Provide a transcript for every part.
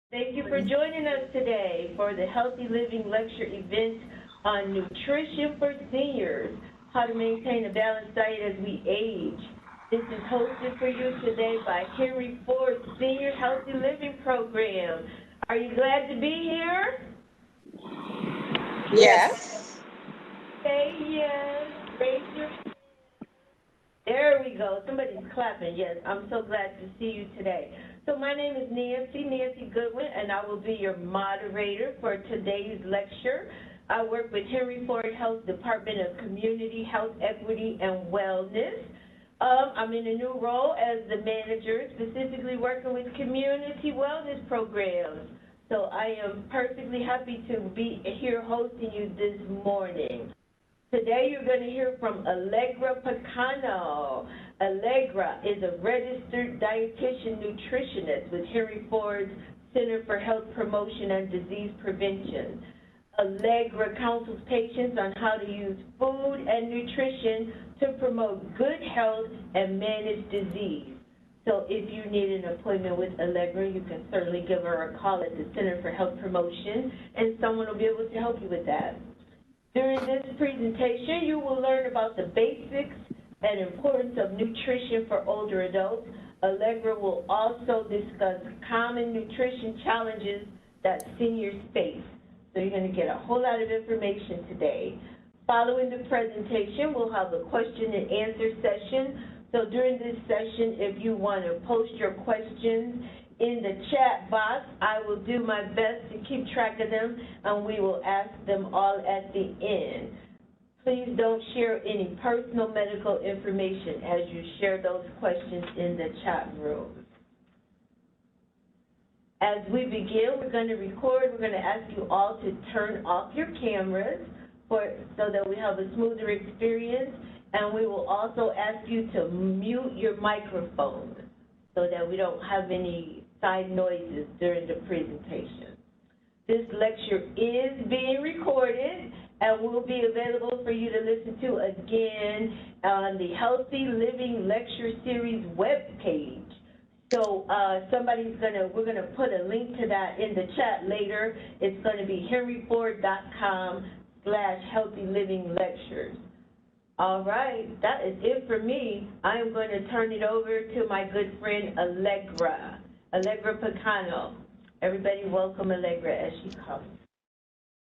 Thank you for joining us today for the Healthy Living Lecture event on nutrition for seniors, how to maintain a balanced diet as we age. This is hosted for you today by Henry Ford's Senior Healthy Living Program. Are you glad to be here? Yes. Say yes. Raise your hand. There we go. Somebody's clapping. Yes, I'm so glad to see you today. So my name is Nancy Goodwin, and I will be your moderator for today's lecture. I work with Henry Ford Health Department of Community Health Equity and Wellness. I'm in a new role as the manager, specifically working with community wellness programs. So I am perfectly happy to be here hosting you this morning. Today you're going to hear from Allegra Picano. Allegra is a registered dietitian nutritionist with Henry Ford's Center for Health Promotion and Disease Prevention. Allegra counsels patients on how to use food and nutrition to promote good health and manage disease. So if you need an appointment with Allegra, you can certainly give her a call at the Center for Health Promotion, and someone will be able to help you with that. During this presentation, you will learn about the basics and importance of nutrition for older adults. Allegra will also discuss common nutrition challenges that seniors face. So you're going to get a whole lot of information today. Following the presentation, we'll have a question and answer session. So during this session, if you want to post your questions in the chat box, I will do my best to keep track of them, and we will ask them all at the end. Please don't share any personal medical information as you share those questions in the chat room. As we begin, we're going to record. We're going to ask you all to turn off your cameras so that we have a smoother experience, and we will also ask you to mute your microphone so that we don't have any side noises during the presentation. This lecture is being recorded and will be available for you to listen to again on the Healthy Living Lecture Series webpage. So we're gonna put a link to that in the chat later. It's gonna be henryford.com/healthylivinglectures. All right, that is it for me. I am going to turn it over to my good friend Allegra Picano. Everybody welcome Allegra as she comes.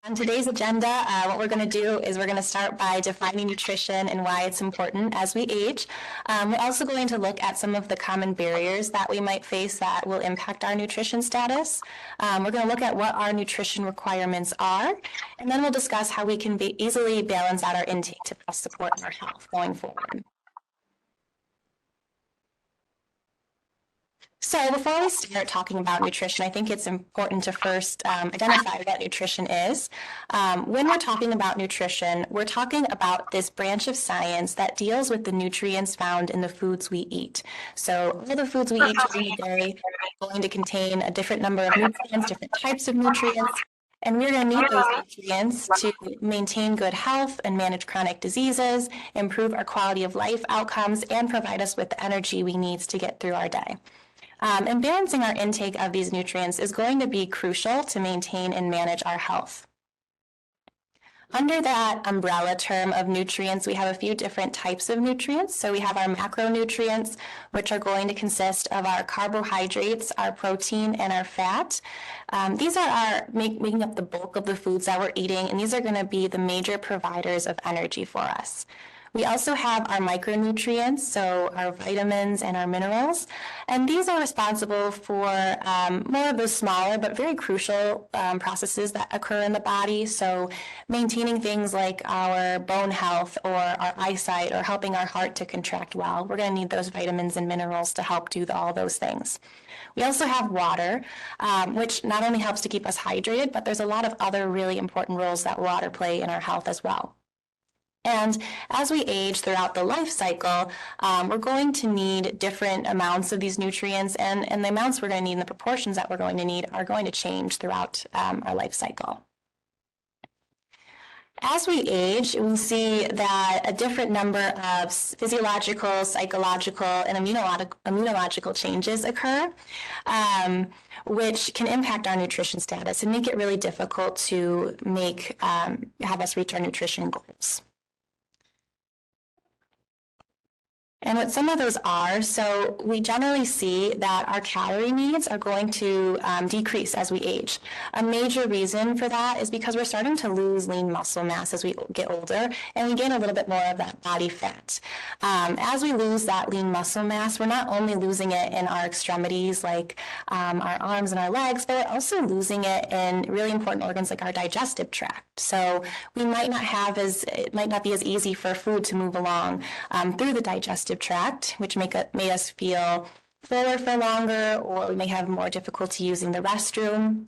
On today's agenda, what we're going to do is we're going to start by defining nutrition and why it's important as we age. We're also going to look at some of the common barriers that we might face that will impact our nutrition status. We're going to look at what our nutrition requirements are, and then we'll discuss how we can easily balance out our intake to best support our health going forward. So before we start talking about nutrition, I think it's important to first identify what nutrition is. When we're talking about nutrition, we're talking about this branch of science that deals with the nutrients found in the foods we eat. So all the foods we eat during the day are going to contain a different number of nutrients, different types of nutrients, and we're going to need those nutrients to maintain good health and manage chronic diseases, improve our quality of life outcomes, and provide us with the energy we need to get through our day. And balancing our intake of these nutrients is going to be crucial to maintain and manage our health. Under that umbrella term of nutrients, we have a few different types of nutrients. So we have our macronutrients, which are going to consist of our carbohydrates, our protein, and our fat. These are making up the bulk of the foods that we're eating, and these are going to be the major providers of energy for us. We also have our micronutrients, so our vitamins and our minerals, and these are responsible for more of the smaller but very crucial processes that occur in the body, so maintaining things like our bone health or our eyesight or helping our heart to contract well. We're going to need those vitamins and minerals to help do all those things. We also have water, which not only helps to keep us hydrated, but there's a lot of other really important roles that water play in our health as well. And as we age throughout the life cycle, we're going to need different amounts of these nutrients, and the amounts we're going to need and the proportions that we're going to need are going to change throughout our life cycle. As we age, we see that a different number of physiological, psychological, and immunological changes occur, which can impact our nutrition status and make it really difficult to have us reach our nutrition goals. And what some of those are, so we generally see that our calorie needs are going to decrease as we age. A major reason for that is because we're starting to lose lean muscle mass as we get older, and we gain a little bit more of that body fat. As we lose that lean muscle mass, we're not only losing it in our extremities, like our arms and our legs, but we're also losing it in really important organs like our digestive tract. So we might not it might not be as easy for food to move along through the digestive tract, which made us feel fuller for longer, or we may have more difficulty using the restroom.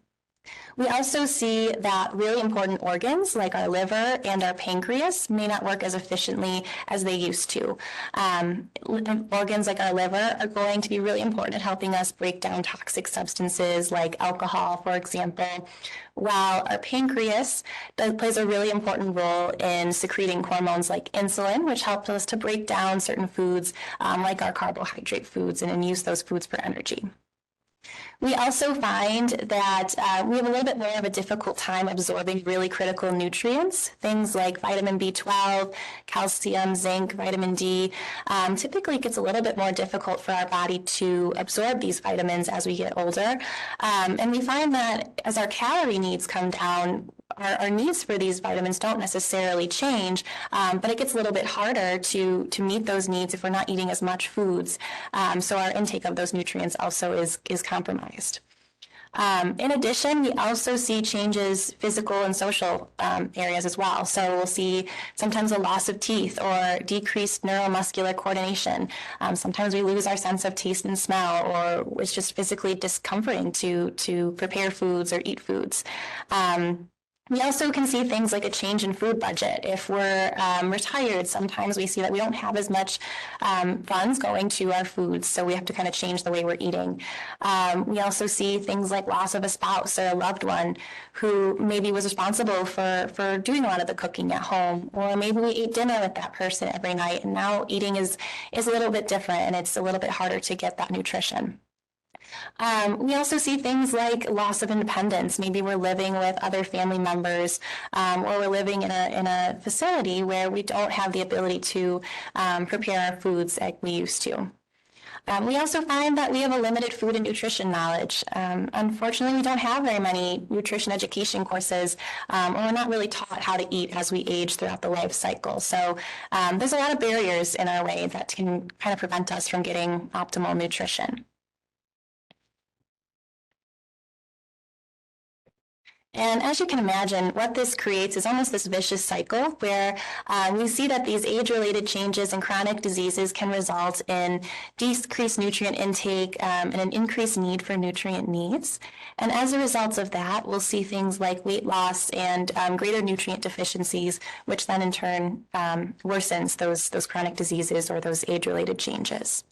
We also see that really important organs like our liver and our pancreas may not work as efficiently as they used to. Organs like our liver are going to be really important at helping us break down toxic substances like alcohol, for example, while our pancreas plays a really important role in secreting hormones like insulin, which helps us to break down certain foods like our carbohydrate foods and use those foods for energy. We also find that we have a little bit more of a difficult time absorbing really critical nutrients, things like vitamin B12, calcium, zinc, vitamin D. Typically, it gets a little bit more difficult for our body to absorb these vitamins as we get older. And we find that as our calorie needs come down, our needs for these vitamins don't necessarily change, but it gets a little bit harder to meet those needs if we're not eating as much foods. So our intake of those nutrients also is compromised. In addition, we also see changes physical and social areas as well. So we'll see sometimes a loss of teeth or decreased neuromuscular coordination. Sometimes we lose our sense of taste and smell, or it's just physically discomforting to prepare foods or eat foods. We also can see things like a change in food budget. If we're retired, sometimes we see that we don't have as much funds going to our foods, so we have to kind of change the way we're eating. We also see things like loss of a spouse or a loved one who maybe was responsible for doing a lot of the cooking at home, or maybe we ate dinner with that person every night, and now eating is a little bit different, and it's a little bit harder to get that nutrition. We also see things like loss of independence. Maybe we're living with other family members, or we're living in a facility where we don't have the ability to prepare our foods like we used to. We also find that we have a limited food and nutrition knowledge. Unfortunately, we don't have very many nutrition education courses, or we're not really taught how to eat as we age throughout the life cycle. So there's a lot of barriers in our way that can kind of prevent us from getting optimal nutrition. And as you can imagine, what this creates is almost this vicious cycle where we see that these age-related changes and chronic diseases can result in decreased nutrient intake and an increased need for nutrient needs. And as a result of that, we'll see things like weight loss and greater nutrient deficiencies, which then in turn worsens those chronic diseases or those age-related changes.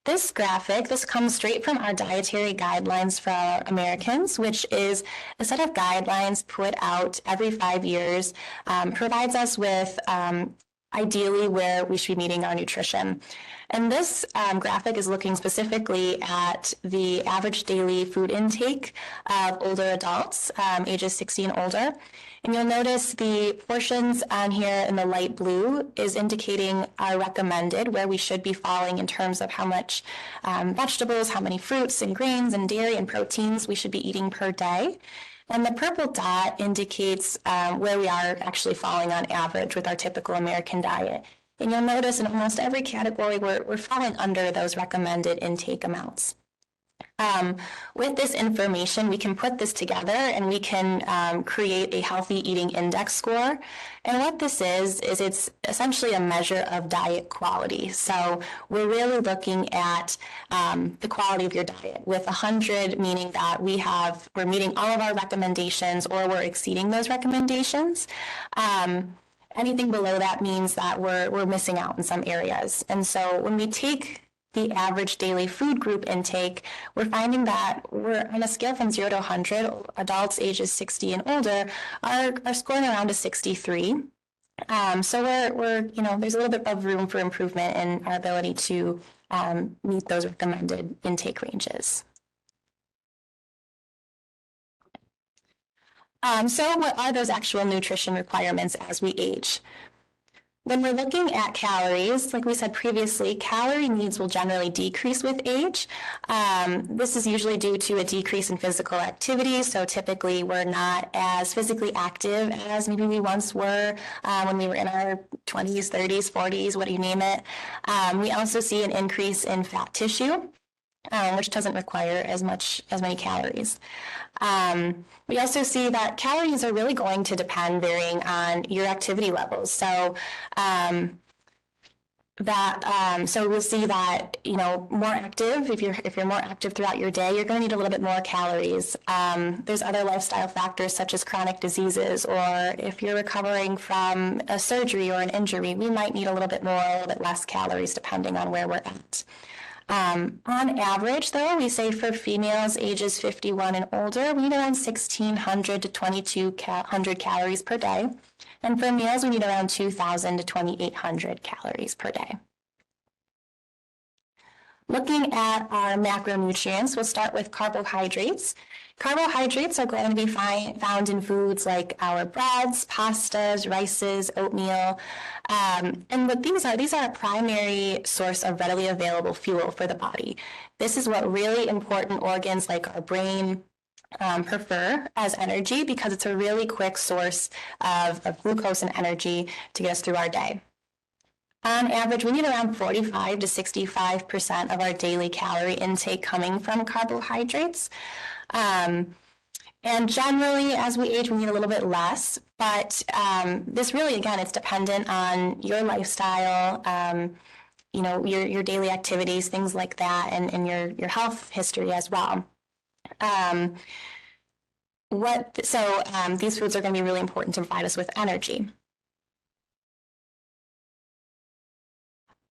This graphic, this comes straight from our dietary guidelines for Americans, which is a set of guidelines put out every 5 years, provides us with ideally where we should be meeting our nutrition. And this graphic is looking specifically at the average daily food intake of older adults, ages 60 and older. And you'll notice the portions on here in the light blue is indicating our recommended, where we should be falling in terms of how much vegetables, how many fruits and grains and dairy and proteins we should be eating per day. And the purple dot indicates where we are actually falling on average with our typical American diet. And you'll notice in almost every category we're falling under those recommended intake amounts. With this information, we can put this together and we can create a healthy eating index score. And what this is it's essentially a measure of diet quality. So we're really looking at the quality of your diet, with 100 meaning that we're meeting all of our recommendations or we're exceeding those recommendations. Anything below that means that we're missing out in some areas. And so when we take the average daily food group intake, we're finding that we're on a scale from 0 to 100, adults ages 60 and older are scoring around a 63. So we're there's a little bit of room for improvement in our ability to meet those recommended intake ranges. So what are those actual nutrition requirements as we age? When we're looking at calories, like we said previously, calorie needs will generally decrease with age. This is usually due to a decrease in physical activity. So typically we're not as physically active as maybe we once were when we were in our 20s, 30s, 40s, what do you name it. We also see an increase in fat tissue, which doesn't require as many calories. We also see that calories are really going to depend varying on your activity levels. So we'll see that more active. If you're more active throughout your day, you're going to need a little bit more calories. There's other lifestyle factors such as chronic diseases, or if you're recovering from a surgery or an injury, we might need a little bit more, a little bit less calories depending on where we're at. On average, though, we say for females ages 51 and older, we need around 1,600 to 2,200 calories per day. And for males, we need around 2,000 to 2,800 calories per day. Looking at our macronutrients, we'll start with carbohydrates. Carbohydrates are going to be found in foods like our breads, pastas, rices, oatmeal. And what these are a primary source of readily available fuel for the body. This is what really important organs like our brain prefer as energy, because it's a really quick source of glucose and energy to get us through our day. On average, we need around 45 to 65% of our daily calorie intake coming from carbohydrates. And generally, as we age, we need a little bit less, but this really, again, it's dependent on your lifestyle, your daily activities, things like that, and your health history as well. These foods are going to be really important to provide us with energy.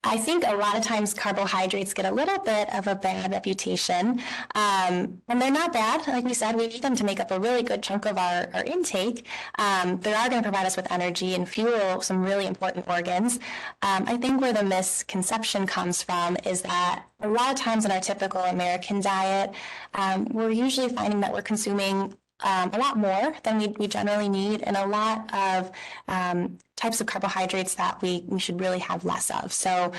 I think a lot of times carbohydrates get a little bit of a bad reputation, and they're not bad. Like we said, we need them to make up a really good chunk of our intake. They are going to provide us with energy and fuel some really important organs. I think where the misconception comes from is that a lot of times in our typical American diet, we're usually finding that we're consuming a lot more than we generally need, and a lot of types of carbohydrates that we should really have less of. So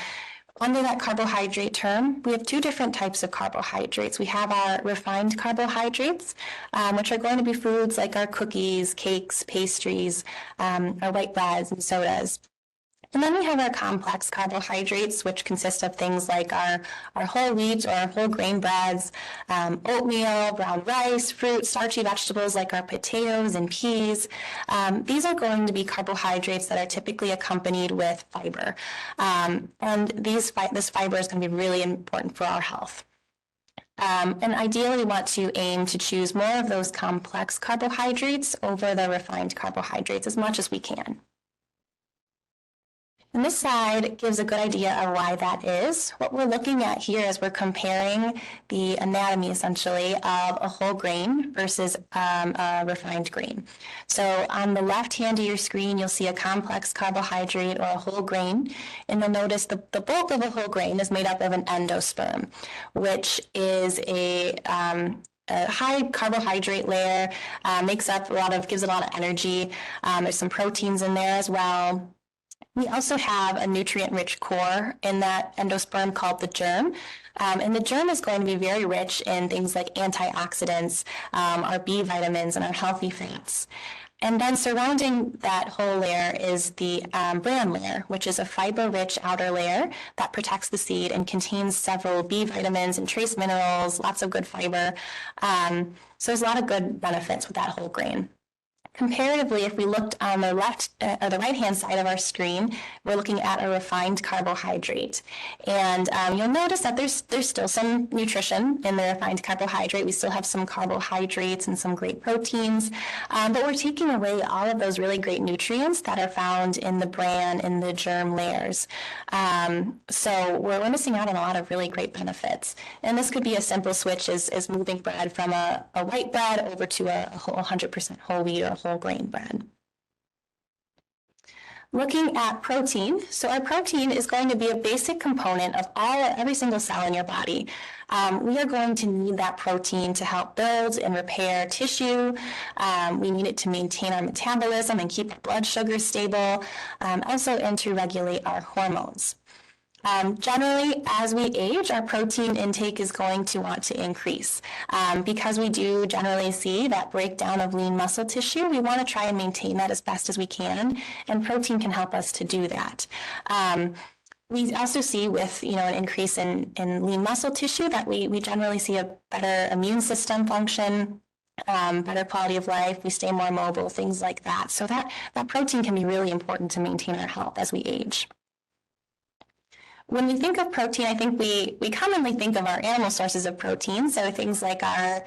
under that carbohydrate term, we have two different types of carbohydrates. We have our refined carbohydrates, which are going to be foods like our cookies, cakes, pastries, our white breads and sodas. And then we have our complex carbohydrates, which consist of things like our whole wheat or whole grain breads, oatmeal, brown rice, fruit, starchy vegetables like our potatoes and peas. These are going to be carbohydrates that are typically accompanied with fiber. And this fiber is going to be really important for our health. And ideally, we want to aim to choose more of those complex carbohydrates over the refined carbohydrates as much as we can. And this slide gives a good idea of why that is. What we're looking at here is we're comparing the anatomy, essentially, of a whole grain versus a refined grain. So on the left hand of your screen, you'll see a complex carbohydrate or a whole grain. And you'll notice the bulk of a whole grain is made up of an endosperm, which is a high carbohydrate layer, gives it a lot of energy. There's some proteins in there as well. We also have a nutrient-rich core in that endosperm called the germ. And the germ is going to be very rich in things like antioxidants, our B vitamins, and our healthy fats. And then surrounding that whole layer is the bran layer, which is a fiber-rich outer layer that protects the seed and contains several B vitamins and trace minerals, lots of good fiber. So there's a lot of good benefits with that whole grain. Comparatively, if we looked on the left or the right-hand side of our screen, we're looking at a refined carbohydrate. And you'll notice that there's still some nutrition in the refined carbohydrate. We still have some carbohydrates and some great proteins, but we're taking away all of those really great nutrients that are found in the bran and the germ layers. So we're missing out on a lot of really great benefits. And this could be a simple switch as moving bread from a white bread over to a 100% whole wheat or whole grain bread. Looking at protein, so our protein is going to be a basic component of every single cell in your body. We are going to need that protein to help build and repair tissue. We need it to maintain our metabolism and keep our blood sugar stable, also and to regulate our hormones. Generally, as we age, our protein intake is going to want to increase. Because we do generally see that breakdown of lean muscle tissue, we want to try and maintain that as best as we can, and protein can help us to do that. We also see with an increase in lean muscle tissue that we generally see a better immune system function, better quality of life, we stay more mobile, things like that. So that protein can be really important to maintain our health as we age. When we think of protein, I think we commonly think of our animal sources of protein, so things like our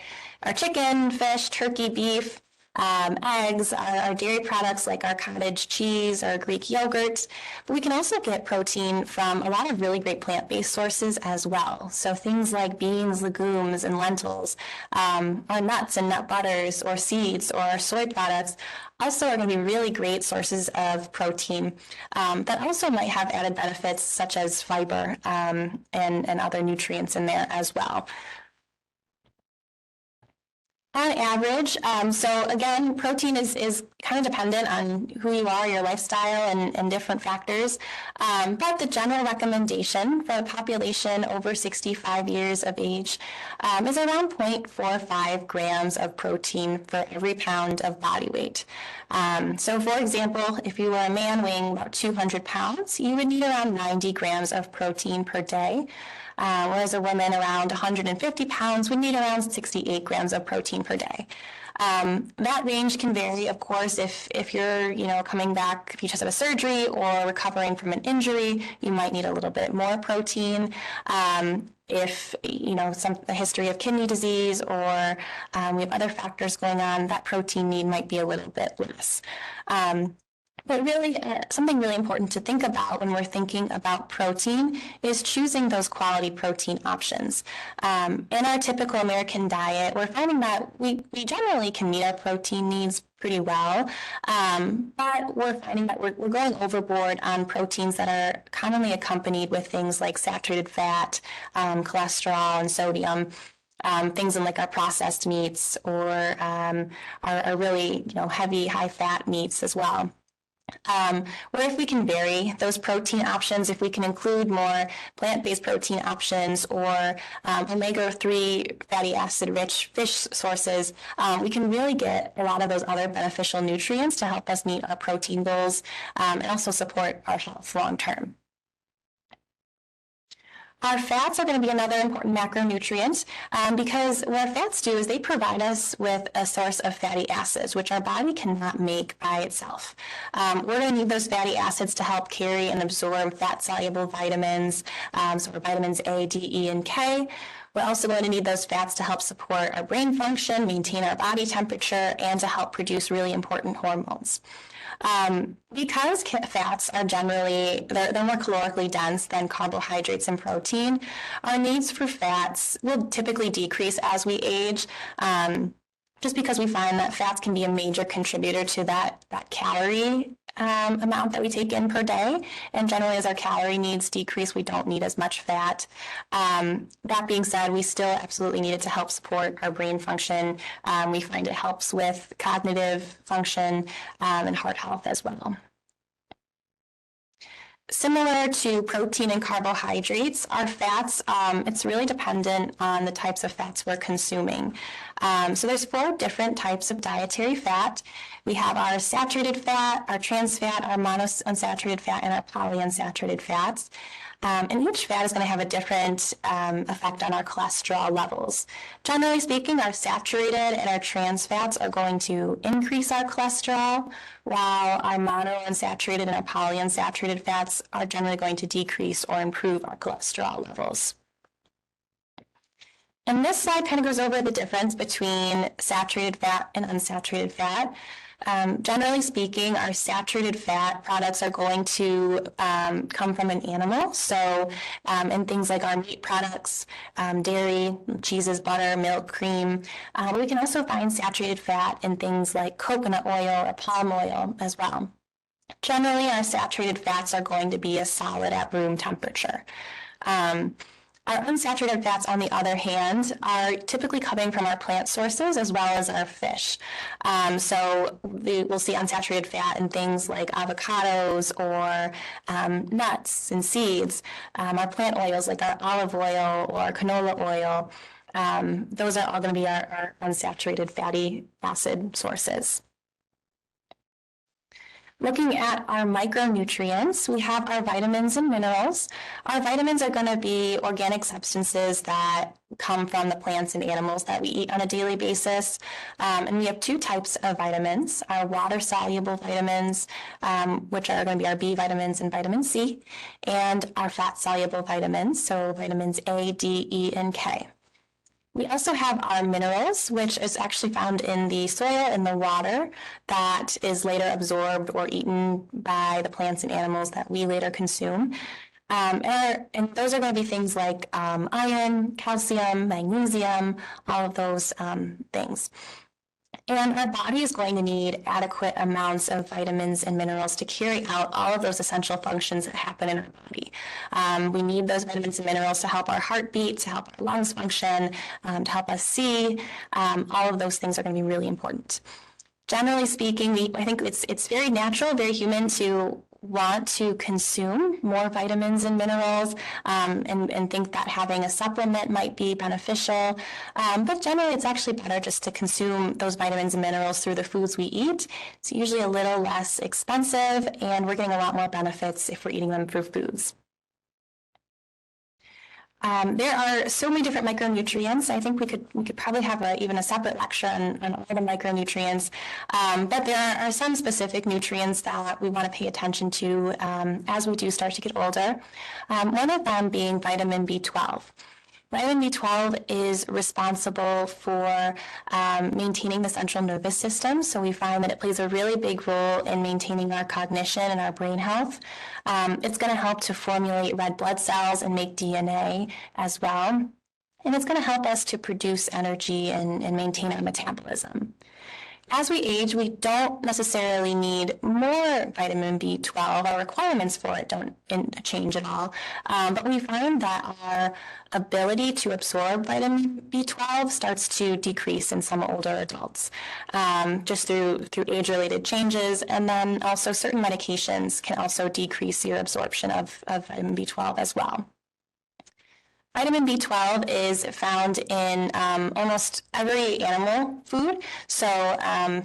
chicken, fish, turkey, beef, eggs, our dairy products like our cottage cheese or Greek yogurt. But we can also get protein from a lot of really great plant-based sources as well. So things like beans, legumes, and lentils, our nuts and nut butters, or seeds, or soy products also are going to be really great sources of protein that also might have added benefits such as fiber and other nutrients in there as well. On average, so again, protein is kind of dependent on who you are, your lifestyle, and different factors. But the general recommendation for a population over 65 years of age is around 0.45 grams of protein for every pound of body weight. So for example, if you were a man weighing about 200 pounds, you would need around 90 grams of protein per day. Whereas a woman around 150 pounds would need around 68 grams of protein per day. That range can vary, of course, if you're coming back, if you just have a surgery or recovering from an injury, you might need a little bit more protein. If a history of kidney disease or we have other factors going on, that protein need might be a little bit less. But really, something really important to think about when we're thinking about protein is choosing those quality protein options. In our typical American diet, we're finding that we generally can meet our protein needs pretty well, but we're finding that we're going overboard on proteins that are commonly accompanied with things like saturated fat, cholesterol, and sodium. Things in like our processed meats or our really heavy, high-fat meats as well. Where if we can vary those protein options, if we can include more plant-based protein options or omega-3 fatty acid-rich fish sources, we can really get a lot of those other beneficial nutrients to help us meet our protein goals and also support our health long-term. Our fats are going to be another important macronutrient because what fats do is they provide us with a source of fatty acids, which our body cannot make by itself. We're going to need those fatty acids to help carry and absorb fat-soluble vitamins, so vitamins A, D, E, and K. We're also going to need those fats to help support our brain function, maintain our body temperature, and to help produce really important hormones. Because fats are generally, they're more calorically dense than carbohydrates and protein, our needs for fats will typically decrease as we age, just because we find that fats can be a major contributor to that calorie amount that we take in per day. And generally, as our calorie needs decrease, we don't need as much fat. That being said, we still absolutely need it to help support our brain function. We find it helps with cognitive function and heart health as well. Similar to protein and carbohydrates, our fats, it's really dependent on the types of fats we're consuming. So there's 4 different types of dietary fat. We have our saturated fat, our trans fat, our monounsaturated fat, and our polyunsaturated fats. And each fat is going to have a different effect on our cholesterol levels. Generally speaking, our saturated and our trans fats are going to increase our cholesterol, while our monounsaturated and our polyunsaturated fats are generally going to decrease or improve our cholesterol levels. And this slide kind of goes over the difference between saturated fat and unsaturated fat. Generally speaking, our saturated fat products are going to come from an animal. So in things like our meat products, dairy, cheeses, butter, milk, cream. We can also find saturated fat in things like coconut oil or palm oil as well. Generally, our saturated fats are going to be a solid at room temperature. Our unsaturated fats, on the other hand, are typically coming from our plant sources as well as our fish. So we'll see unsaturated fat in things like avocados or nuts and seeds. Our plant oils like our olive oil or canola oil, those are all going to be our unsaturated fatty acid sources. Looking at our micronutrients, we have our vitamins and minerals. Our vitamins are going to be organic substances that come from the plants and animals that we eat on a daily basis. And we have two types of vitamins, our water-soluble vitamins, which are going to be our B vitamins and vitamin C, and our fat-soluble vitamins, so vitamins A, D, E, and K. We also have our minerals, which is actually found in the soil and the water that is later absorbed or eaten by the plants and animals that we later consume. And those are going to be things like iron, calcium, magnesium, all of those things. And our body is going to need adequate amounts of vitamins and minerals to carry out all of those essential functions that happen in our body. We need those vitamins and minerals to help our heart beat, to help our lungs function, to help us see. All of those things are going to be really important. Generally speaking, I think it's very natural, very human to want to consume more vitamins and minerals and think that having a supplement might be beneficial. But generally, it's actually better just to consume those vitamins and minerals through the foods we eat. It's usually a little less expensive, and we're getting a lot more benefits if we're eating them through foods. There are so many different micronutrients. I think we could probably have even a separate lecture on all the micronutrients. But there are some specific nutrients that we want to pay attention to as we do start to get older. One of them being vitamin B12. Vitamin B12 is responsible for maintaining the central nervous system, so we find that it plays a really big role in maintaining our cognition and our brain health. It's going to help to formulate red blood cells and make DNA as well, and it's going to help us to produce energy and maintain our metabolism. As we age, we don't necessarily need more vitamin B12. Our requirements for it don't change at all. But we find that our ability to absorb vitamin B12 starts to decrease in some older adults, just through age-related changes. And then also certain medications can also decrease your absorption of vitamin B12 as well. Vitamin B12 is found in almost every animal food. So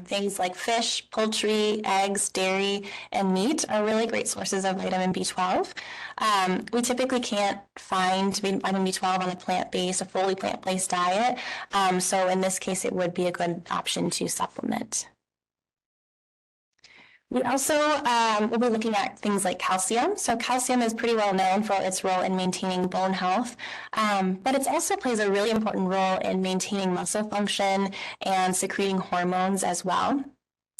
things like fish, poultry, eggs, dairy, and meat are really great sources of vitamin B12. We typically can't find vitamin B12 on a fully plant-based diet. So in this case, it would be a good option to supplement. We also will be looking at things like calcium. So calcium is pretty well known for its role in maintaining bone health, but it also plays a really important role in maintaining muscle function and secreting hormones as well.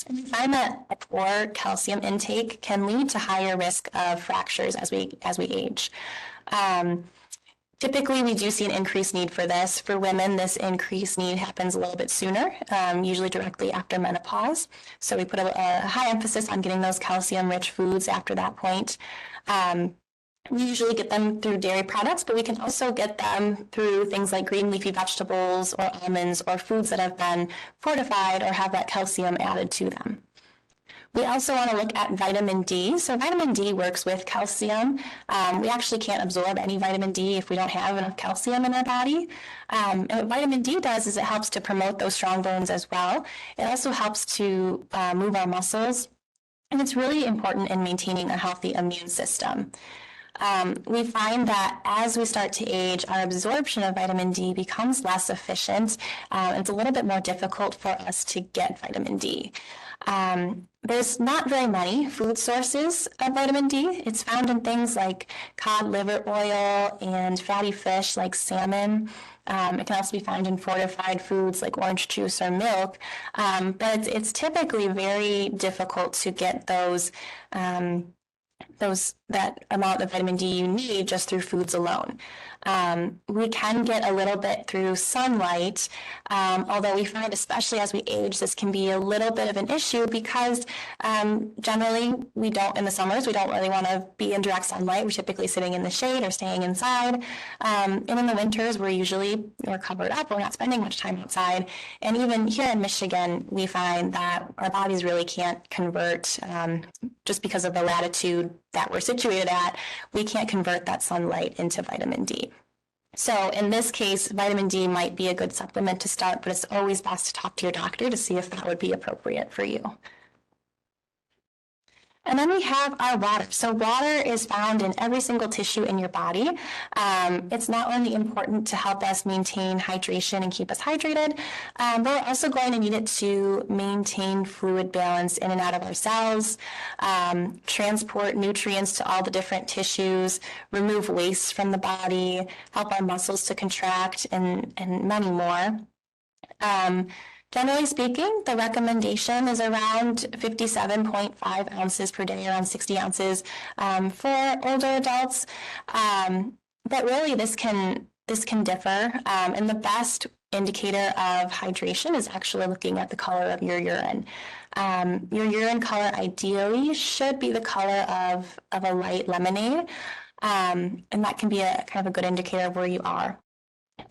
And we find that a poor calcium intake can lead to higher risk of fractures as we age. Typically, we do see an increased need for this. For women, this increased need happens a little bit sooner, usually directly after menopause. So we put a high emphasis on getting those calcium-rich foods after that point. We usually get them through dairy products, but we can also get them through things like green leafy vegetables or almonds or foods that have been fortified or have that calcium added to them. We also want to look at vitamin D. So vitamin D works with calcium. We actually can't absorb any vitamin D if we don't have enough calcium in our body. And what vitamin D does is it helps to promote those strong bones as well. It also helps to move our muscles. And it's really important in maintaining a healthy immune system. We find that as we start to age, our absorption of vitamin D becomes less efficient. It's a little bit more difficult for us to get vitamin D. There's not very many food sources of vitamin D. It's found in things like cod liver oil and fatty fish like salmon. It can also be found in fortified foods like orange juice or milk, but it's typically very difficult to get that amount of vitamin D you need just through foods alone. We can get a little bit through sunlight, although we find, especially as we age, this can be a little bit of an issue because generally in the summers, we don't really want to be in direct sunlight. We're typically sitting in the shade or staying inside. And in the winters, we're covered up. We're not spending much time outside. And even here in Michigan, we find that our bodies really can't convert, just because of the latitude that we're situated at, we can't convert that sunlight into vitamin D. So in this case, vitamin D might be a good supplement to start, but it's always best to talk to your doctor to see if that would be appropriate for you. And then we have our water. So water is found in every single tissue in your body. It's not only important to help us maintain hydration and keep us hydrated, but we're also going to need it to maintain fluid balance in and out of our cells, transport nutrients to all the different tissues, remove waste from the body, help our muscles to contract, and many more. Generally speaking, the recommendation is around 57.5 ounces per day, around 60 ounces for older adults. But really, this can differ. And the best indicator of hydration is actually looking at the color of your urine. Your urine color ideally should be the color of a light lemonade, and that can be a kind of a good indicator of where you are.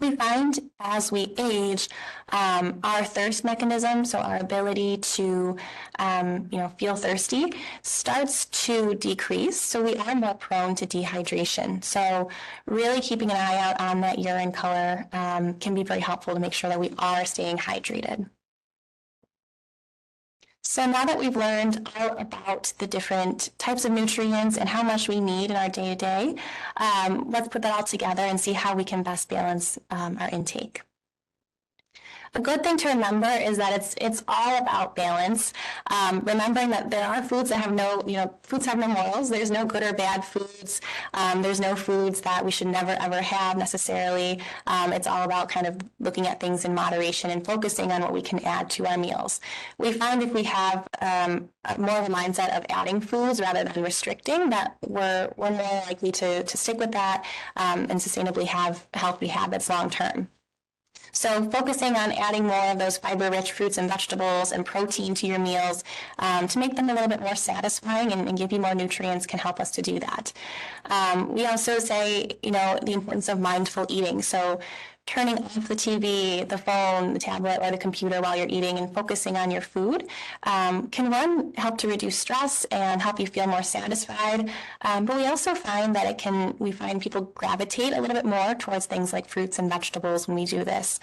We find as we age, our thirst mechanism, so our ability to, feel thirsty, starts to decrease. So we are more prone to dehydration. So really keeping an eye out on that urine color can be very helpful to make sure that we are staying hydrated. So now that we've learned all about the different types of nutrients and how much we need in our day-to-day, let's put that all together and see how we can best balance our intake. A good thing to remember is that it's all about balance. Remembering that there are foods that foods have no morals. There's no good or bad foods. There's no foods that we should never ever have necessarily. It's all about kind of looking at things in moderation and focusing on what we can add to our meals. We find if we have more of a mindset of adding foods rather than restricting, that we're more likely to stick with that and sustainably have healthy habits long term. So focusing on adding more of those fiber-rich fruits and vegetables and protein to your meals to make them a little bit more satisfying and give you more nutrients can help us to do that. We also say, the importance of mindful eating. So turning off the TV, the phone, the tablet, or the computer while you're eating and focusing on your food can help to reduce stress and help you feel more satisfied. But we also find that we find people gravitate a little bit more towards things like fruits and vegetables when we do this.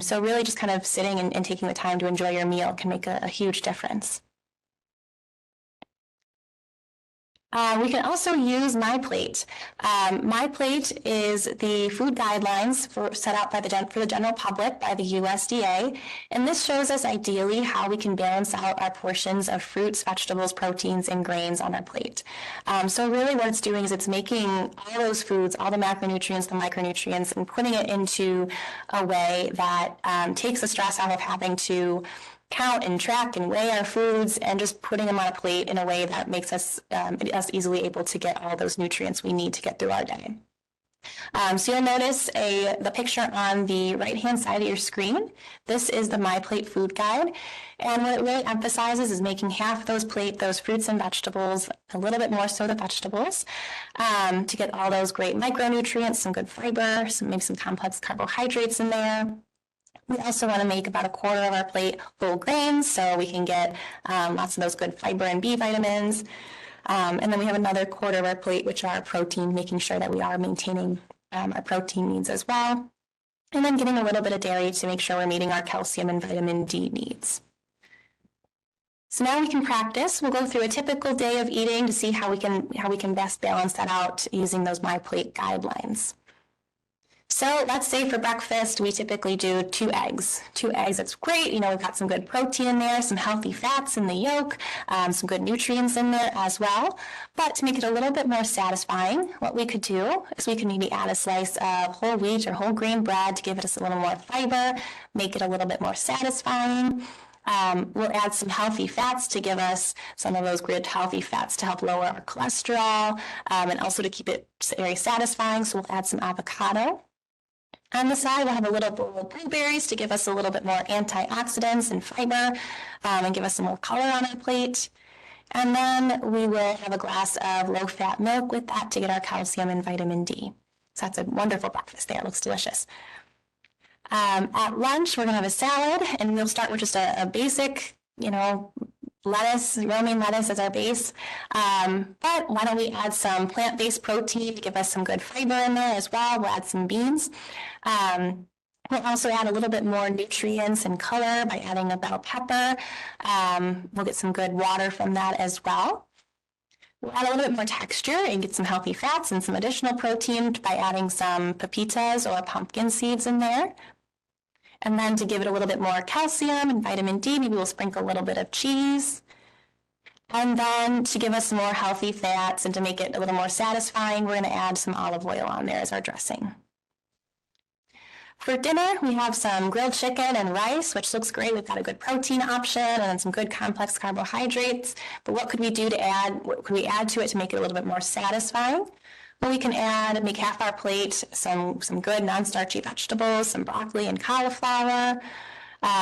So really just kind of sitting and taking the time to enjoy your meal can make a huge difference. We can also use MyPlate. MyPlate is the food guidelines set out for the general public by the USDA, and this shows us ideally how we can balance out our portions of fruits, vegetables, proteins, and grains on our plate. So really what it's doing is it's making all those foods, all the macronutrients, the micronutrients, and putting it into a way that takes the stress out of having to count and track and weigh our foods and just putting them on a plate in a way that makes us easily able to get all those nutrients we need to get through our day. So you'll notice the picture on the right-hand side of your screen. This is the MyPlate food guide. And what it really emphasizes is making half those fruits and vegetables, a little bit more so the vegetables, to get all those great micronutrients, some good fiber, maybe some complex carbohydrates in there. We also want to make about a quarter of our plate whole grains so we can get lots of those good fiber and B vitamins. And then we have another quarter of our plate, which are protein, making sure that we are maintaining our protein needs as well. And then getting a little bit of dairy to make sure we're meeting our calcium and vitamin D needs. So now we can practice. We'll go through a typical day of eating to see how we can best balance that out using those My Plate guidelines. So let's say for breakfast, we typically do 2 eggs. 2 eggs, that's great. We've got some good protein in there, some healthy fats in the yolk, some good nutrients in there as well. But to make it a little bit more satisfying, what we could do is we could maybe add a slice of whole wheat or whole grain bread to give us a little more fiber, make it a little bit more satisfying. We'll add some healthy fats to give us some of those good healthy fats to help lower our cholesterol and also to keep it very satisfying. So we'll add some avocado. On the side, we'll have a little bowl of blueberries to give us a little bit more antioxidants and fiber and give us some more color on our plate. And then we will have a glass of low-fat milk with that to get our calcium and vitamin D. So that's a wonderful breakfast there. It looks delicious. At lunch, we're going to have a salad, and we'll start with just a basic, lettuce, romaine lettuce as our base. But why don't we add some plant-based protein to give us some good fiber in there as well. We'll add some beans. We'll also add a little bit more nutrients and color by adding a bell pepper. We'll get some good water from that as well. We'll add a little bit more texture and get some healthy fats and some additional protein by adding some pepitas or pumpkin seeds in there. And then to give it a little bit more calcium and vitamin D, maybe we'll sprinkle a little bit of cheese. And then to give us some more healthy fats and to make it a little more satisfying, we're going to add some olive oil on there as our dressing. For dinner, we have some grilled chicken and rice, which looks great. We've got a good protein option and then some good complex carbohydrates. But what could we do to add? What could we add to it to make it a little bit more satisfying? Well, we can make half our plate some good non-starchy vegetables, some broccoli and cauliflower.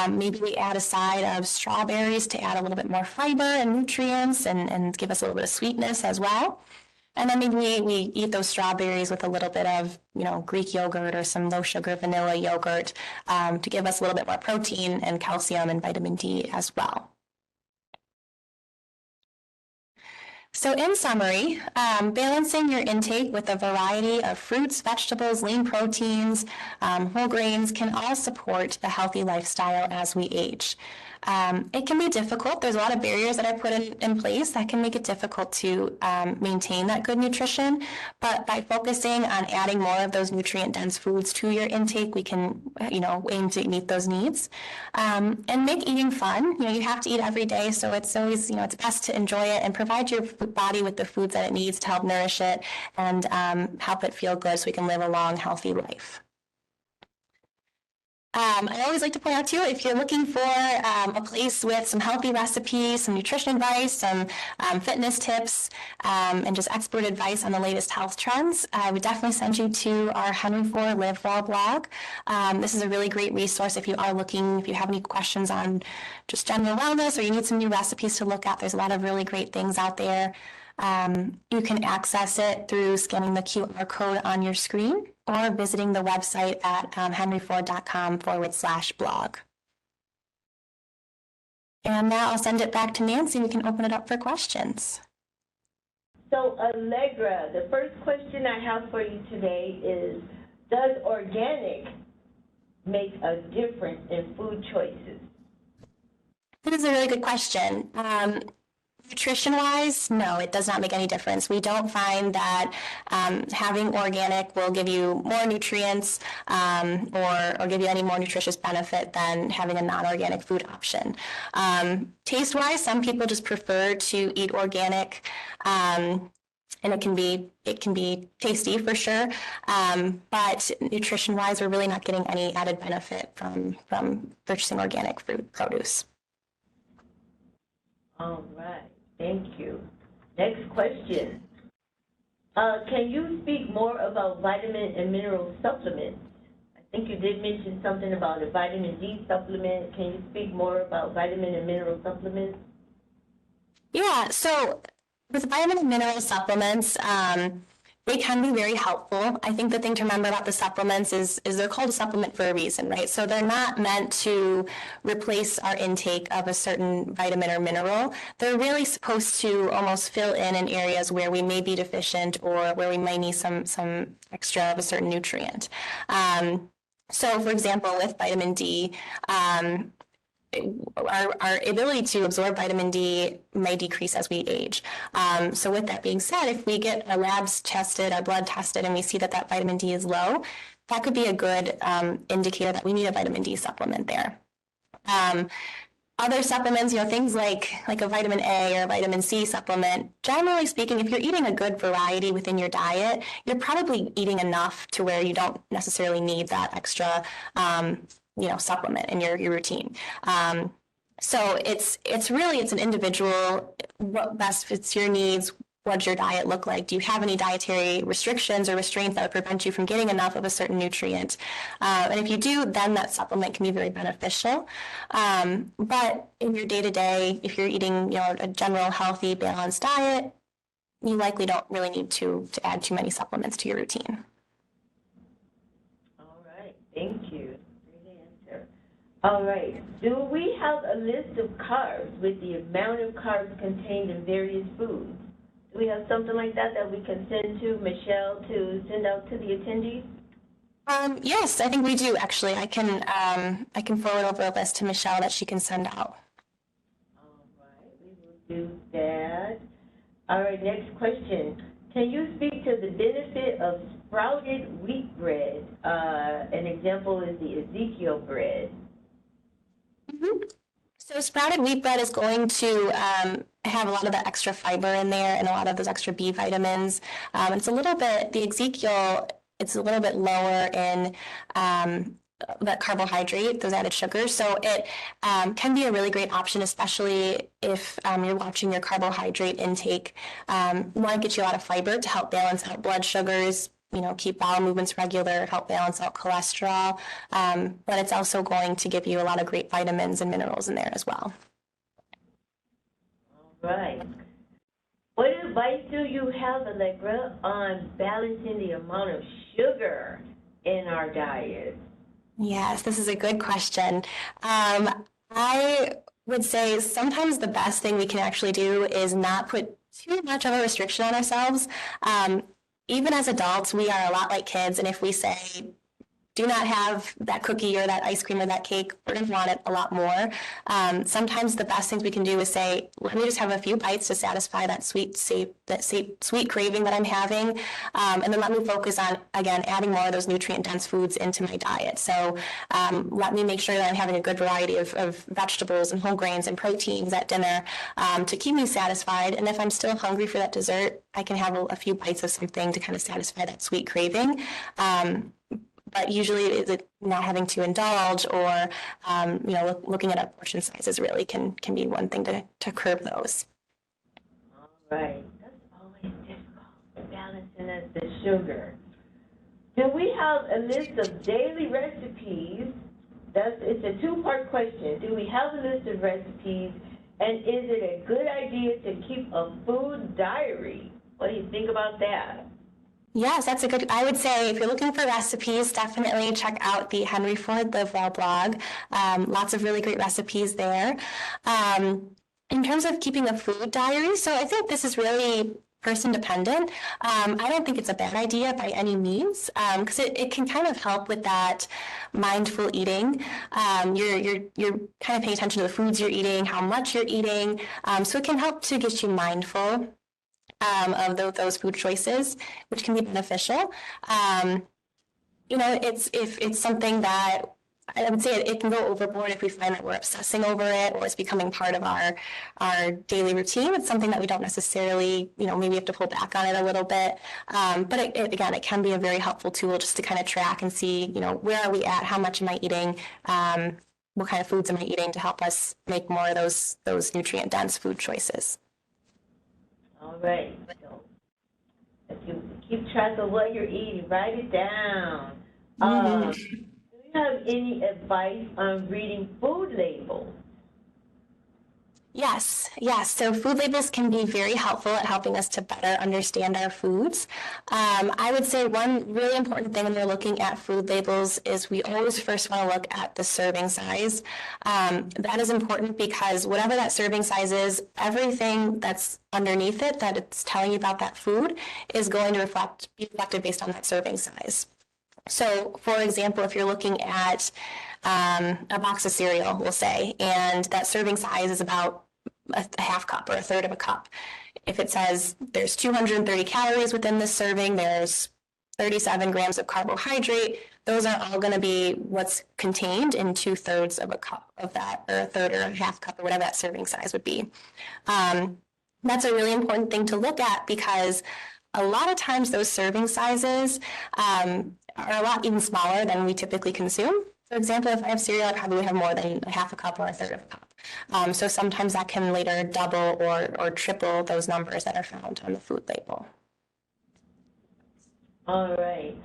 Maybe we add a side of strawberries to add a little bit more fiber and nutrients and give us a little bit of sweetness as well. And then maybe we eat those strawberries with a little bit of, Greek yogurt or some low-sugar vanilla yogurt to give us a little bit more protein and calcium and vitamin D as well. So in summary, balancing your intake with a variety of fruits, vegetables, lean proteins, whole grains can all support the healthy lifestyle as we age. It can be difficult. There's a lot of barriers that I put in place that can make it difficult to maintain that good nutrition. But by focusing on adding more of those nutrient-dense foods to your intake, we can, aim to meet those needs. And make eating fun. You have to eat every day, so it's always, it's best to enjoy it and provide your body with the foods that it needs to help nourish it and help it feel good so we can live a long, healthy life. I always like to point out too, if you're looking for a place with some healthy recipes, some nutrition advice, some fitness tips, and just expert advice on the latest health trends, I would definitely send you to our Henry IV Live Well blog. This is a really great resource if you have any questions on just general wellness or you need some new recipes to look at. There's a lot of really great things out there. You can access it through scanning the QR code on your screen or visiting the website at henryford.com/blog. And now I'll send it back to Nancy. We can open it up for questions. So, Allegra, the first question I have for you today is, does organic make a difference in food choices? That is a really good question. Nutrition-wise, no, it does not make any difference. We don't find that having organic will give you more nutrients or give you any more nutritious benefit than having a non-organic food option. Taste-wise, some people just prefer to eat organic, and it can be tasty for sure. But nutrition-wise, we're really not getting any added benefit from purchasing organic fruit produce. All right. Thank you. Next question. Can you speak more about vitamin and mineral supplements? I think you did mention something about a vitamin D supplement. Can you speak more about vitamin and mineral supplements? Yeah, so with vitamin and mineral supplements, they can be very helpful. I think the thing to remember about the supplements is they're called a supplement for a reason, right? So they're not meant to replace our intake of a certain vitamin or mineral. They're really supposed to almost fill in areas where we may be deficient or where we might need some extra of a certain nutrient. So for example, with vitamin D, our ability to absorb vitamin D may decrease as we age. So with that being said, if we get our labs tested, our blood tested, and we see that that vitamin D is low, that could be a good indicator that we need a vitamin D supplement there. Other supplements, things like a vitamin A or a vitamin C supplement, generally speaking, if you're eating a good variety within your diet, you're probably eating enough to where you don't necessarily need that extra, supplement in your routine. So it's an individual, what best fits your needs. What does your diet look like? Do you have any dietary restrictions or restraints that would prevent you from getting enough of a certain nutrient? And if you do, then that supplement can be very beneficial. But in your day-to-day, if you're eating, a general healthy, balanced diet, you likely don't really need to add too many supplements to your routine. All right, thank you. Great answer. All right, do we have a list of carbs with the amount of carbs contained in various foods? Do we have something like that we can send to Michelle to send out to the attendees? Yes, I think we do, actually. I can forward over a list to Michelle that she can send out. All right, we will do that. All right, next question. Can you speak to the benefit of sprouted wheat bread? An example is the Ezekiel bread. Mm-hmm. So sprouted wheat bread is going to have a lot of that extra fiber in there and a lot of those extra B vitamins. The Ezekiel, it's a little bit lower in that carbohydrate, those added sugars. So it can be a really great option, especially if you're watching your carbohydrate intake. You want to get you a lot of fiber to help balance out blood sugars, keep bowel movements regular, help balance out cholesterol, but it's also going to give you a lot of great vitamins and minerals in there as well. All right. What advice do you have, Allegra, on balancing the amount of sugar in our diet? Yes, this is a good question. I would say sometimes the best thing we can actually do is not put too much of a restriction on ourselves. Even as adults, we are a lot like kids, and if we say, do not have that cookie or that ice cream or that cake, we're going to want it a lot more. Sometimes the best things we can do is say, let me just have a few bites to satisfy that sweet craving that I'm having, and then let me focus on, again, adding more of those nutrient-dense foods into my diet. So let me make sure that I'm having a good variety of vegetables and whole grains and proteins at dinner to keep me satisfied. And if I'm still hungry for that dessert, I can have a few bites of something to kind of satisfy that sweet craving. But usually it's not having to indulge or, looking at our portion sizes really can be one thing to curb those. All right. That's always difficult, balancing the sugar. Do we have a list of daily recipes? It's a two-part question. Do we have a list of recipes, and is it a good idea to keep a food diary? What do you think about that? Yes, I would say if you're looking for recipes, definitely check out the Henry Ford Live Well blog. Lots of really great recipes there. In terms of keeping a food diary, so I think this is really person dependent. I don't think it's a bad idea by any means, because it can kind of help with that mindful eating. You're kind of paying attention to the foods you're eating, how much you're eating, so it can help to get you mindful of those food choices, which can be beneficial. It's something that I would say it can go overboard if we find that we're obsessing over it or it's becoming part of our daily routine. It's something that we don't necessarily, maybe have to pull back on it a little bit. But it can be a very helpful tool just to kind of track and see, where are we at? How much am I eating? What kind of foods am I eating to help us make more of those nutrient-dense food choices? All right, so if you keep track of what you're eating, write it down. Do you have any advice on reading food labels? Yes. So food labels can be very helpful at helping us to better understand our foods. I would say one really important thing when we're looking at food labels is we always first want to look at the serving size. That is important because whatever that serving size is, everything that's underneath it that it's telling you about that food is going to be reflected based on that serving size. So, for example, if you're looking at a box of cereal, we'll say, and that serving size is about a half cup or a third of a cup. If it says there's 230 calories within this serving, there's 37 grams of carbohydrate, those are all going to be what's contained in 2/3 of a cup of that, or a third or a half cup, or whatever that serving size would be. That's a really important thing to look at, because a lot of times those serving sizes are a lot even smaller than we typically consume. For example, if I have cereal, I probably have more than a half a cup or a third of a cup. So sometimes that can later double or triple those numbers that are found on the food label. All right.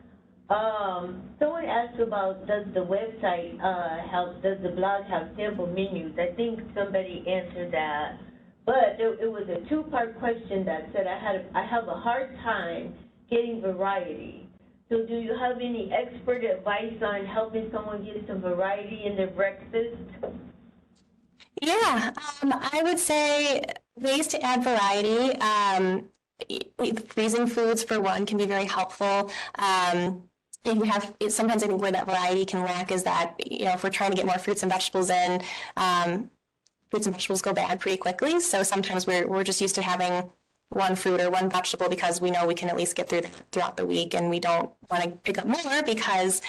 Someone asked about, does the website does the blog have sample menus? I think somebody answered that, but it was a two-part question that said I have a hard time getting variety. So do you have any expert advice on helping someone get some variety in their breakfast? Yeah, I would say ways to add variety. Freezing foods, for one, can be very helpful. If you have, sometimes I think where that variety can lack is that, if we're trying to get more fruits and vegetables in, fruits and vegetables go bad pretty quickly. So sometimes we're just used to having one fruit or one vegetable because we know we can at least get throughout the week, and we don't want to pick up more because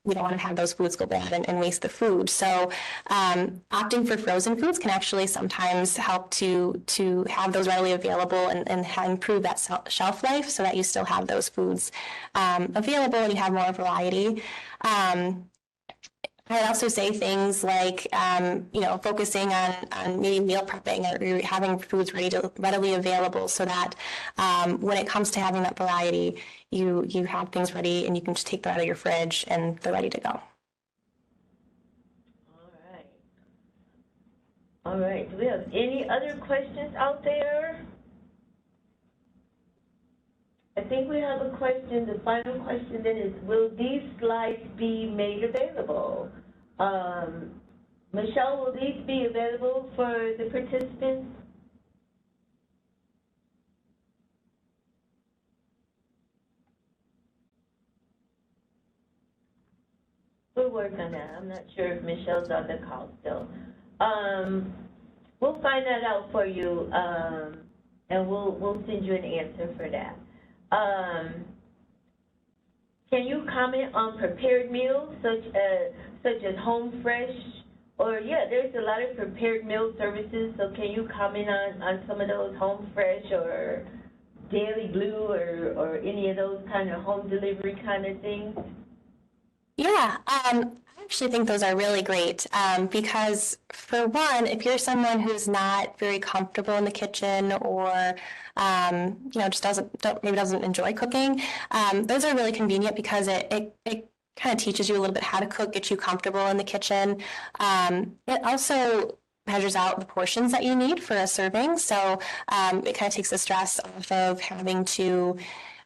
we don't want to have those foods go bad and waste the food. So opting for frozen foods can actually sometimes help to have those readily available and improve that shelf life, so that you still have those foods available and you have more variety. I'd also say things like, focusing on maybe meal prepping or having foods readily available, so that when it comes to having that variety, you have things ready and you can just take them out of your fridge and they're ready to go. All right. Do we have any other questions out there? I think we have a question. The final question then is, will these slides be made available? Michelle, will these be available for the participants? We'll work on that. I'm not sure if Michelle's on the call still. We'll find that out for you, and we'll send you an answer for that. Can you comment on prepared meals such as home fresh? Or there's a lot of prepared meal services, so can you comment on some of those, home fresh or Daily Blue or any of those kind of home delivery kind of things? Yeah, I actually think those are really great, because for one, if you're someone who's not very comfortable in the kitchen, or just maybe doesn't enjoy cooking, those are really convenient, because it kind of teaches you a little bit how to cook, get you comfortable in the kitchen. It also measures out the portions that you need for a serving, so it kind of takes the stress off of having to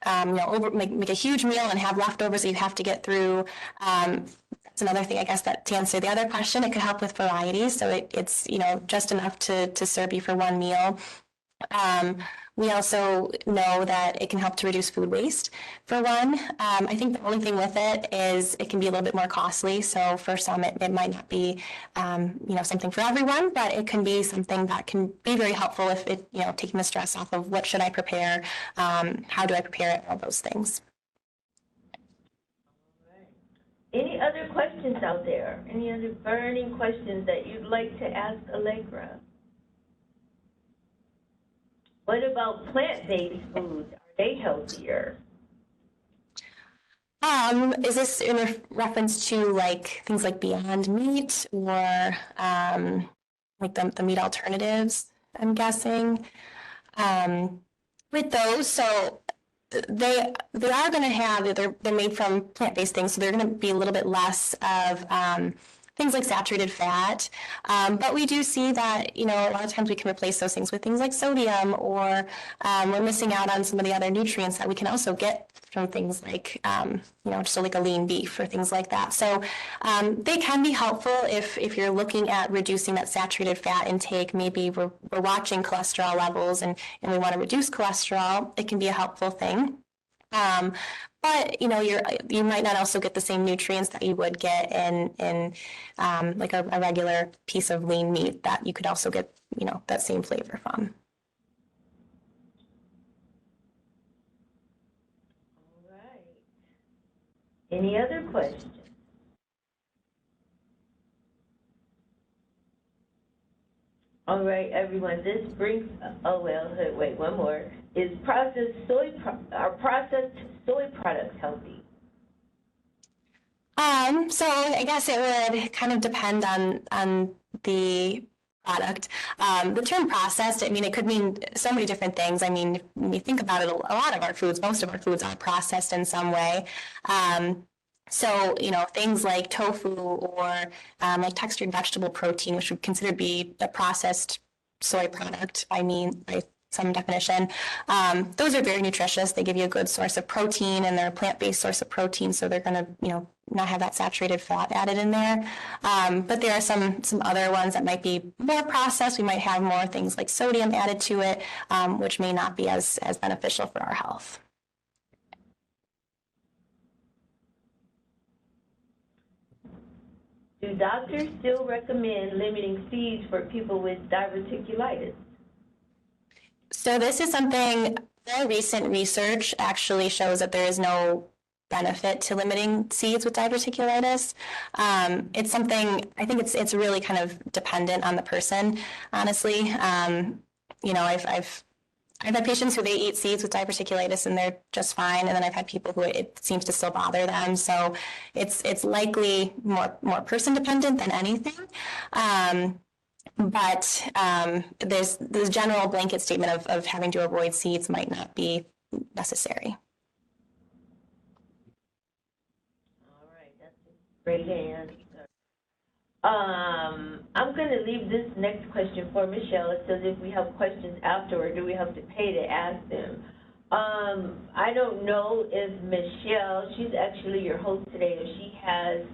make a huge meal and have leftovers that you have to get through. That's another thing, I guess, that to answer the other question, it could help with variety. So it's just enough to serve you for one meal. We also know that it can help to reduce food waste, for one. I think the only thing with it is it can be a little bit more costly. So for some, it might not be, something for everyone, but it can be something that can be very helpful if it, taking the stress off of what should I prepare, how do I prepare it, all those things. Any other questions out there? Any other burning questions that you'd like to ask Allegra? What about plant-based foods? Are they healthier? Is this in reference to things like Beyond Meat, or the meat alternatives, I'm guessing? With those, so they are going to have, they're made from plant-based things, so they're going to be a little bit less of things like saturated fat, but we do see that a lot of times we can replace those things with things like sodium, or we're missing out on some of the other nutrients that we can also get from things like just like a lean beef or things like that. So they can be helpful if you're looking at reducing that saturated fat intake. Maybe we're watching cholesterol levels and we want to reduce cholesterol. It can be a helpful thing. but you might not also get the same nutrients that you would get in like a regular piece of lean meat that you could also get that same flavor from. All right. Any other questions? All right, everyone, this brings, wait, one more. Is processed soy products healthy? So I guess it would kind of depend on the product. The term processed, I mean, it could mean so many different things. I mean, when you think about it, a lot of our foods, most of our foods are processed in some way. So, things like tofu or like textured vegetable protein, which would consider to be a processed soy product, by some definition. Those are very nutritious. They give you a good source of protein, and they're a plant-based source of protein, so they're going to, not have that saturated fat added in there. But there are some other ones that might be more processed. We might have more things like sodium added to it, which may not be as beneficial for our health. Do doctors still recommend limiting seeds for people with diverticulitis? So this is something, very recent research actually shows that there is no benefit to limiting seeds with diverticulitis. It's something, I think it's really kind of dependent on the person, honestly. I've had patients who they eat seeds with diverticulitis and they're just fine, and then I've had people who it seems to still bother them. So it's likely more person dependent than anything. But there's this general blanket statement of having to avoid seeds might not be necessary. All right, that's a great answer. I'm going to leave this next question for Michelle. It says if we have questions afterward, do we have to pay to ask them? I don't know if Michelle, she's actually your host today, if she has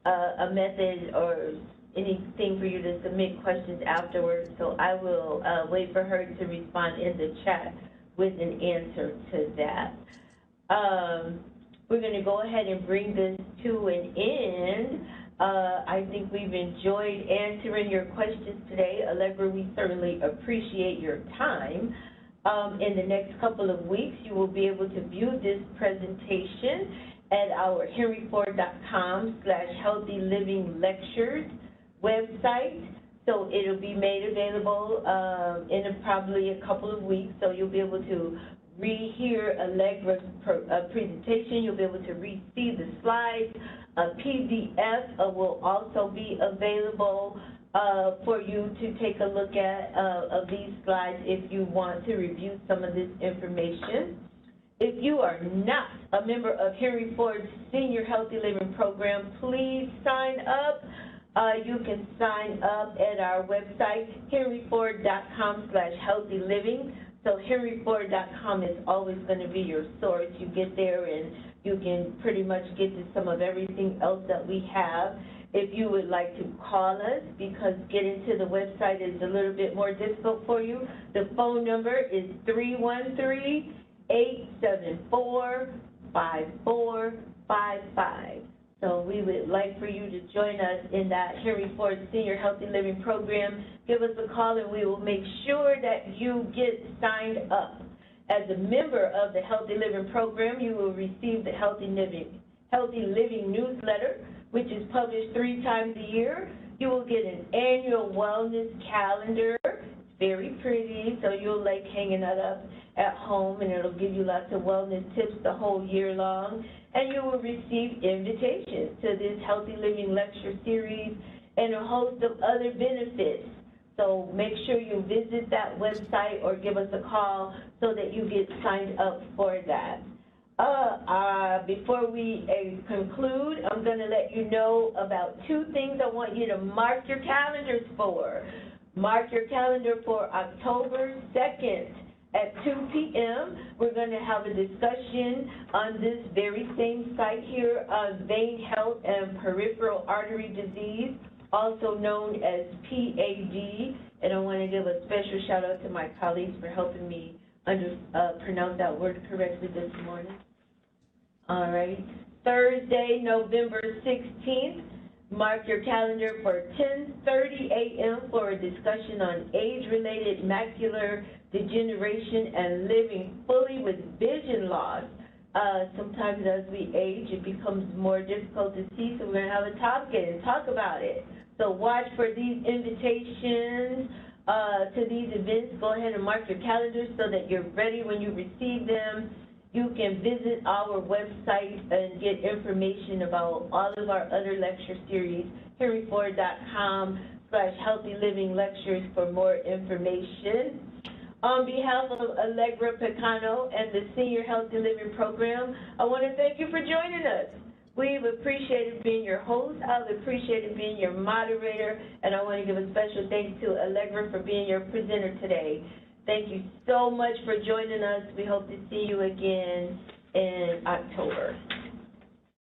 a method or anything for you to submit questions afterwards, so I will wait for her to respond in the chat with an answer to that. We're going to go ahead and bring this to an end. I think we've enjoyed answering your questions today. Allegra, we certainly appreciate your time. In the next couple of weeks, you will be able to view this presentation at our henryford.com/healthylivinglectures website. So it'll be made available in probably a couple of weeks. So you'll be able to rehear Allegra's presentation. You'll be able to re-see the slides. A PDF will also be available for you to take a look at of these slides if you want to review some of this information. If you are not a member of Henry Ford's Senior Healthy Living Program, please sign up. You can sign up at our website, henryford.com/healthyliving. So henryford.com is always going to be your source. You get there and you can pretty much get to some of everything else that we have. If you would like to call us, because getting to the website is a little bit more difficult for you, the phone number is 313-874-5455. So we would like for you to join us in that Henry Ford Senior Healthy Living Program. Give us a call and we will make sure that you get signed up. As a member of the Healthy Living Program, you will receive the Healthy Living newsletter, which is published 3 times a year. You will get an annual wellness calendar. It's very pretty, so you'll like hanging that up at home, and it'll give you lots of wellness tips the whole year long. And you will receive invitations to this Healthy Living lecture series and a host of other benefits. So make sure you visit that website or give us a call so that you get signed up for that. Before we conclude, I'm going to let you know about 2 things I want you to mark your calendars for. Mark your calendar for October 2nd. At 2 p.m., we're going to have a discussion on this very same site here on vein health and peripheral artery disease, also known as PAD. And I want to give a special shout out to my colleagues for helping me pronounce that word correctly this morning. All right. Thursday, November 16th, mark your calendar for 10:30 a.m. for a discussion on age-related macular degeneration and living fully with vision loss. Sometimes as we age, it becomes more difficult to see, so we're going to have a topic and talk about it. So watch for these invitations to these events. Go ahead and mark your calendars so that you're ready when you receive them. You can visit our website and get information about all of our other lecture series, henryford.com/healthy living lectures for more information. On behalf of Allegra Picano and the Senior Healthy Living Program, I want to thank you for joining us. We've appreciated being your host. I've appreciated being your moderator, and I want to give a special thanks to Allegra for being your presenter today. Thank you so much for joining us. We hope to see you again in October.